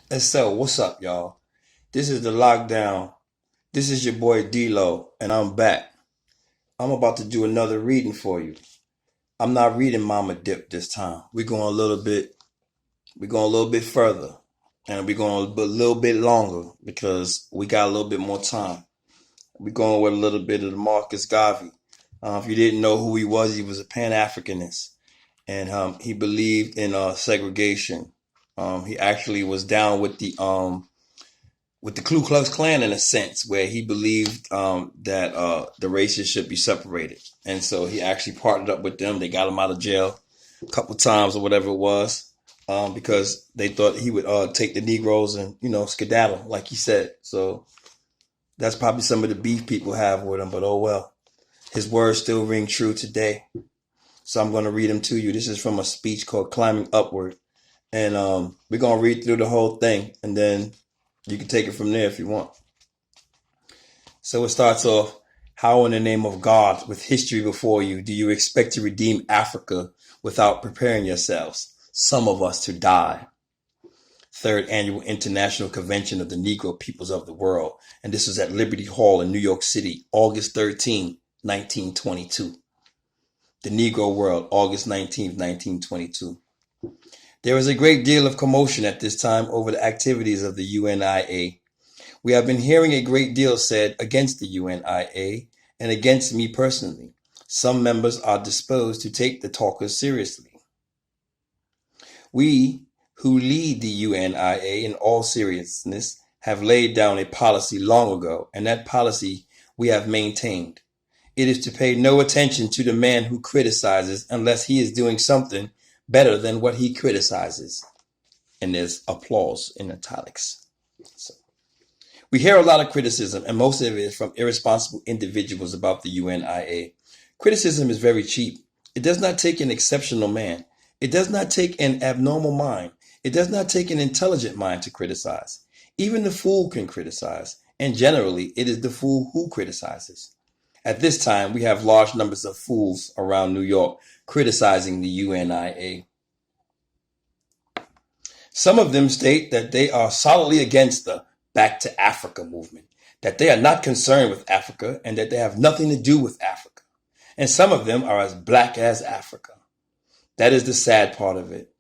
And so, what's up, y'all? This is the lockdown. This is your boy D-Lo, and I'm back. I'm about to do another reading for you. I'm not reading Mama Dip this time. We're going a little bit further. And we're going a little bit longer because we got a little bit more time. We're going with a little bit of the Marcus Garvey. If you didn't know who he was a Pan-Africanist. And he believed in segregation. He actually was down with the Ku Klux Klan in a sense, where he believed that the races should be separated, and so he actually partnered up with them. They got him out of jail a couple times or whatever it was, because they thought he would take the Negroes and skedaddle, like he said. So that's probably some of the beef people have with him, but oh well. His words still ring true today. So I'm going to read them to you. This is from a speech called "Climbing Upward," and we're going to read through the whole thing, and then you can take it from there if you want. So it starts off, how in the name of God, with history before you, do you expect to redeem Africa without preparing yourselves, some of us, to die? Third Annual International Convention of the Negro Peoples of the World. And this was at Liberty Hall in New York City, August 13, 1922. The Negro World, August 19th, 1922. There was a great deal of commotion at this time over the activities of the UNIA. We have been hearing a great deal said against the UNIA and against me personally. Some members are disposed to take the talkers seriously. We who lead the UNIA in all seriousness have laid down a policy long ago, and that policy we have maintained. It is to pay no attention to the man who criticizes unless he is doing something better than what he criticizes. And there's applause in italics. So, we hear a lot of criticism, and most of it is from irresponsible individuals about the UNIA. Criticism is very cheap. It does not take an exceptional man. It does not take an abnormal mind. It does not take an intelligent mind to criticize. Even the fool can criticize, and generally it is the fool who criticizes. At this time, we have large numbers of fools around New York criticizing the UNIA. Some of them state that they are solidly against the Back to Africa movement, that they are not concerned with Africa and that they have nothing to do with Africa. And some of them are as black as Africa. That is the sad part of it.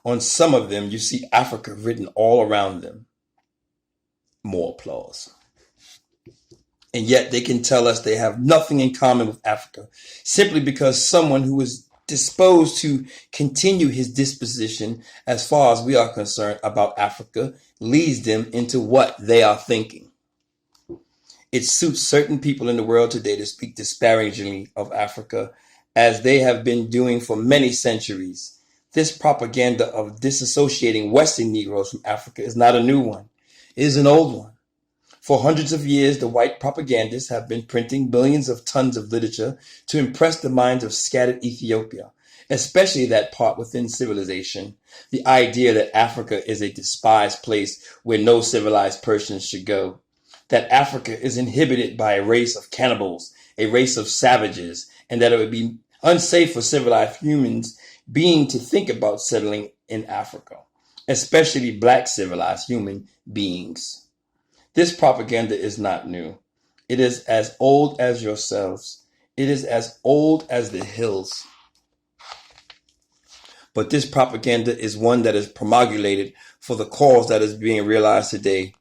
On some of them, you see Africa written all around them. More applause. And yet they can tell us they have nothing in common with Africa simply because someone who is disposed to continue his disposition as far as we are concerned about Africa leads them into what they are thinking. It suits certain people in the world today to speak disparagingly of Africa as they have been doing for many centuries. This propaganda of disassociating Western Negroes from Africa is not a new one. It is an old one. For hundreds of years, the white propagandists have been printing billions of tons of literature to impress the minds of scattered Ethiopia, especially that part within civilization, the idea that Africa is a despised place where no civilized persons should go, that Africa is inhabited by a race of cannibals, a race of savages, and that it would be unsafe for civilized humans being to think about settling in Africa, especially black civilized human beings. This propaganda is not new. It is as old as yourselves. It is as old as the hills. But this propaganda is one that is promulgated for the cause that is being realized today.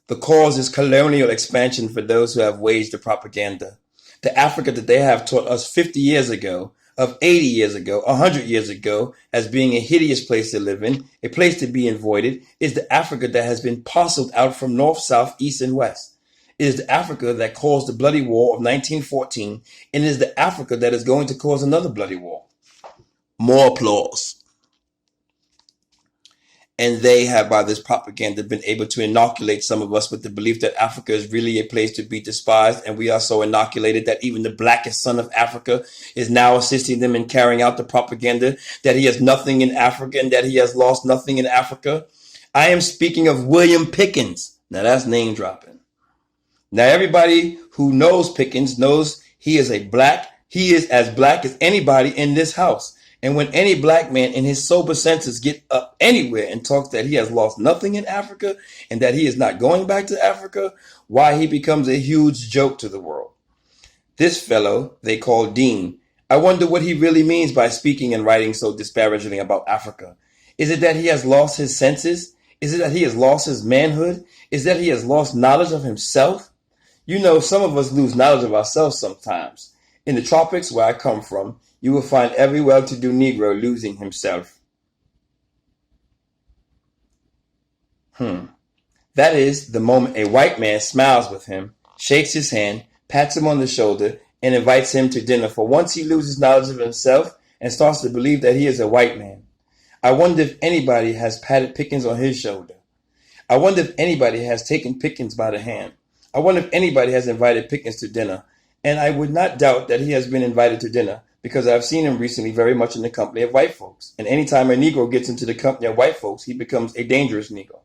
The cause is colonial expansion for those who have waged the propaganda. The Africa that they have taught us 50 years ago, of 80 years ago, 100 years ago, as being a hideous place to live in, a place to be avoided, is the Africa that has been parceled out from north, south, east, and west. It is the Africa that caused the bloody war of 1914, and it is the Africa that is going to cause another bloody war. More applause. And they have, by this propaganda, been able to inoculate some of us with the belief that Africa is really a place to be despised. And we are so inoculated that even the blackest son of Africa is now assisting them in carrying out the propaganda that he has nothing in Africa and that he has lost nothing in Africa. I am speaking of William Pickens. Now that's name dropping. Now everybody who knows Pickens knows he is as black as anybody in this house. And when any black man in his sober senses get up anywhere and talks that he has lost nothing in Africa and that he is not going back to Africa, why, he becomes a huge joke to the world. This fellow they call Dean, I wonder what he really means by speaking and writing so disparagingly about Africa. Is it that he has lost his senses? Is it that he has lost his manhood? Is it that he has lost knowledge of himself? You know, some of us lose knowledge of ourselves sometimes. In the tropics, where I come from, you will find every well-to-do Negro losing himself. That is the moment a white man smiles with him, shakes his hand, pats him on the shoulder, and invites him to dinner. For once he loses knowledge of himself and starts to believe that he is a white man. I wonder if anybody has patted Pickens on his shoulder. I wonder if anybody has taken Pickens by the hand. I wonder if anybody has invited Pickens to dinner. And I would not doubt that he has been invited to dinner, because I've seen him recently very much in the company of white folks. And anytime a Negro gets into the company of white folks, he becomes a dangerous Negro.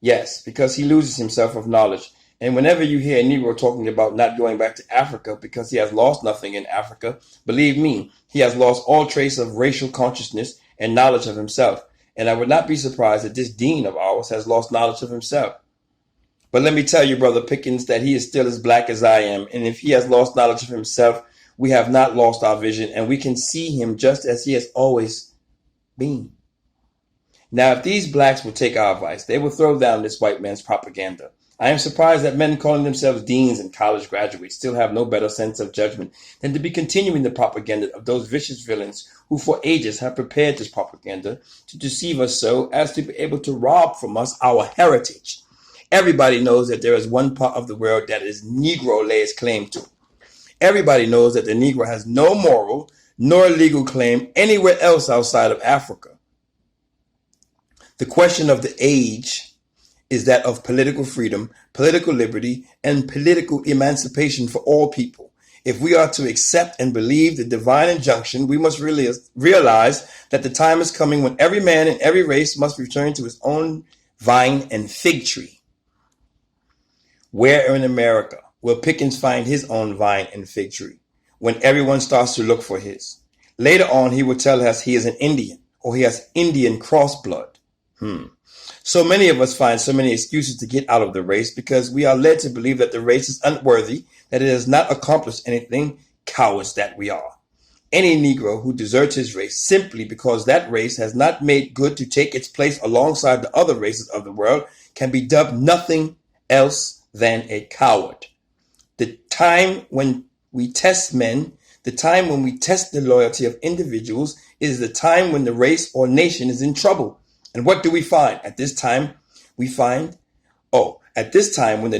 Yes, because he loses himself of knowledge. And whenever you hear a Negro talking about not going back to Africa because he has lost nothing in Africa, believe me, he has lost all trace of racial consciousness and knowledge of himself. And I would not be surprised that this dean of ours has lost knowledge of himself. But let me tell you, Brother Pickens, that he is still as black as I am. And if he has lost knowledge of himself, we have not lost our vision, and we can see him just as he has always been. Now, if these blacks would take our advice, they will throw down this white man's propaganda. I am surprised that men calling themselves deans and college graduates still have no better sense of judgment than to be continuing the propaganda of those vicious villains who for ages have prepared this propaganda to deceive us so as to be able to rob from us our heritage. Everybody knows that there is one part of the world that is Negro lays claim to. Everybody knows that the Negro has no moral nor legal claim anywhere else outside of Africa. The question of the age is that of political freedom, political liberty, and political emancipation for all people. If we are to accept and believe the divine injunction, we must realize that the time is coming when every man in every race must return to his own vine and fig tree. Where in America will Pickens find his own vine and fig tree when everyone starts to look for his? Later on, he will tell us he is an Indian or he has Indian cross blood. So many of us find so many excuses to get out of the race because we are led to believe that the race is unworthy, that it has not accomplished anything, cowards that we are. Any Negro who deserts his race simply because that race has not made good to take its place alongside the other races of the world can be dubbed nothing else than a coward. The time when we test men, the time when we test the loyalty of individuals, is the time when the race or nation is in trouble. And what do we find? At this time, when the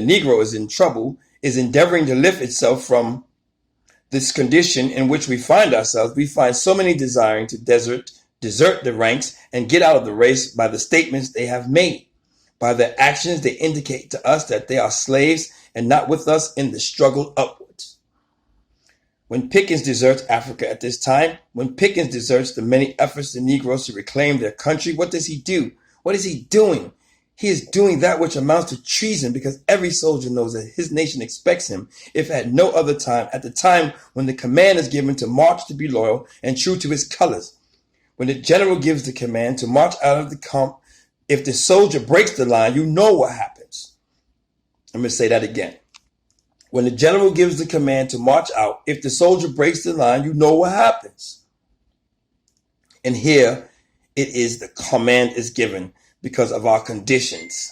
Negro is in trouble, is endeavoring to lift itself from this condition in which we find ourselves, we find so many desiring to desert the ranks and get out of the race by the statements they have made. By their actions, they indicate to us that they are slaves and not with us in the struggle upwards. When Pickens deserts Africa at this time, when Pickens deserts the many efforts of Negroes to reclaim their country, what does he do? What is he doing? He is doing that which amounts to treason, because every soldier knows that his nation expects him, if at no other time, at the time when the command is given to march to be loyal and true to his colors. When the general gives the command to march out of the camp, if the soldier breaks the line, you know what happens. I'm going to say that again. When the general gives the command to march out, if the soldier breaks the line, you know what happens. And here it is, the command is given because of our conditions.